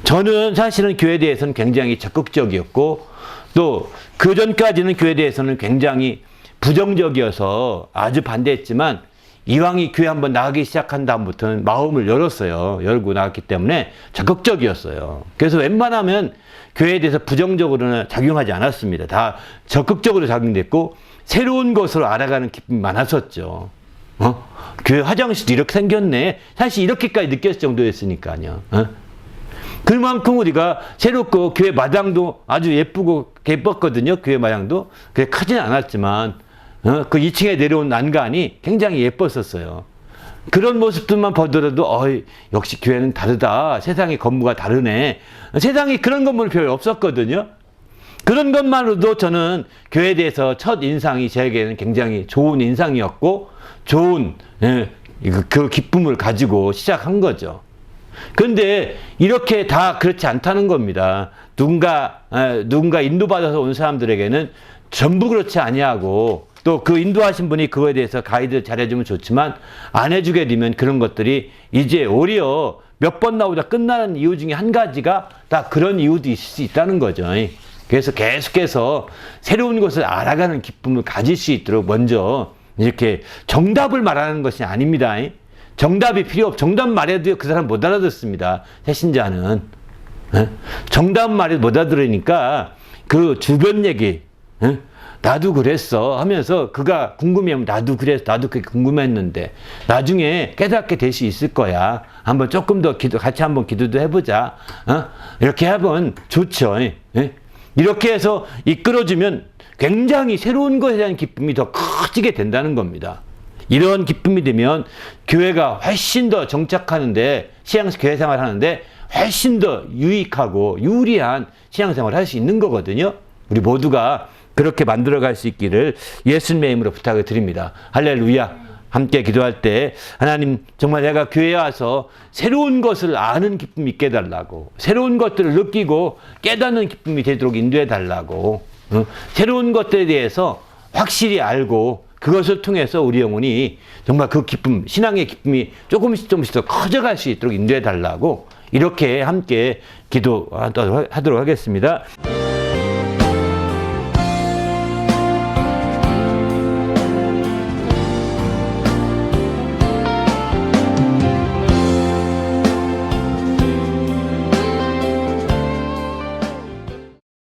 저는 사실은 교회에 대해서는 굉장히 적극적이었고, 또 그 전까지는 교회에 대해서는 굉장히 부정적이어서 아주 반대했지만, 이왕이 교회 한번 나가기 시작한 다음부터는 마음을 열고 나갔기 때문에 적극적이었어요. 그래서 웬만하면 교회에 대해서 부정적으로는 작용하지 않았습니다. 다 적극적으로 작용됐고, 새로운 것으로 알아가는 기쁨이 많았었죠. 교회 화장실도 이렇게 생겼네. 사실 이렇게까지 느꼈을 정도였으니까요. 그만큼 우리가 새롭고, 교회 마당도 아주 예뻤거든요. 교회 마당도. 그게 크진 않았지만, 그 2층에 내려온 난간이 굉장히 예뻤었어요. 그런 모습들만 보더라도, 역시 교회는 다르다. 세상의 건물과 다르네. 세상에 그런 건물은 별로 없었거든요. 그런 것만으로도 저는 교회에 대해서 첫 인상이 저에게는 굉장히 좋은 인상이었고, 좋은, 그 기쁨을 가지고 시작한 거죠. 근데 이렇게 다 그렇지 않다는 겁니다. 누군가 인도받아서 온 사람들에게는 전부 그렇지 아니하고, 또 그 인도하신 분이 그거에 대해서 가이드 잘해주면 좋지만, 안 해주게 되면 그런 것들이 이제 오히려 몇 번 나오다 끝나는 이유 중에 한 가지가 다 그런 이유도 있을 수 있다는 거죠. 그래서 계속해서 새로운 것을 알아가는 기쁨을 가질 수 있도록 먼저 이렇게 정답을 말하는 것이 아닙니다. 정답이 필요 없. 정답 말해도 그 사람 못 알아듣습니다. 새신자는. 정답 말해도 못 알아들으니까 그 주변 얘기, 나도 그랬어 하면서 그가 궁금해하면 나도 그랬어, 나도 그게 궁금했는데 나중에 깨닫게 될 수 있을 거야. 한번 조금 더 같이 한번 기도도 해보자. 이렇게 하면 좋죠. 이렇게 해서 이끌어주면 굉장히 새로운 것에 대한 기쁨이 더 커지게 된다는 겁니다. 이런 기쁨이 되면 교회가 훨씬 더 정착하는데, 교회생활 하는데 훨씬 더 유익하고 유리한 신앙생활을 할 수 있는 거거든요. 우리 모두가 그렇게 만들어갈 수 있기를 예수님의 이름으로 부탁을 드립니다. 할렐루야. 함께 기도할 때 하나님, 정말 내가 교회에 와서 새로운 것을 아는 기쁨이 있게 해달라고, 새로운 것들을 느끼고 깨닫는 기쁨이 되도록 인도해 달라고, 새로운 것들에 대해서 확실히 알고 그것을 통해서 우리 영혼이 정말 그 기쁨, 신앙의 기쁨이 조금씩 더 커져갈 수 있도록 인도해 달라고, 이렇게 함께 기도하도록 하겠습니다.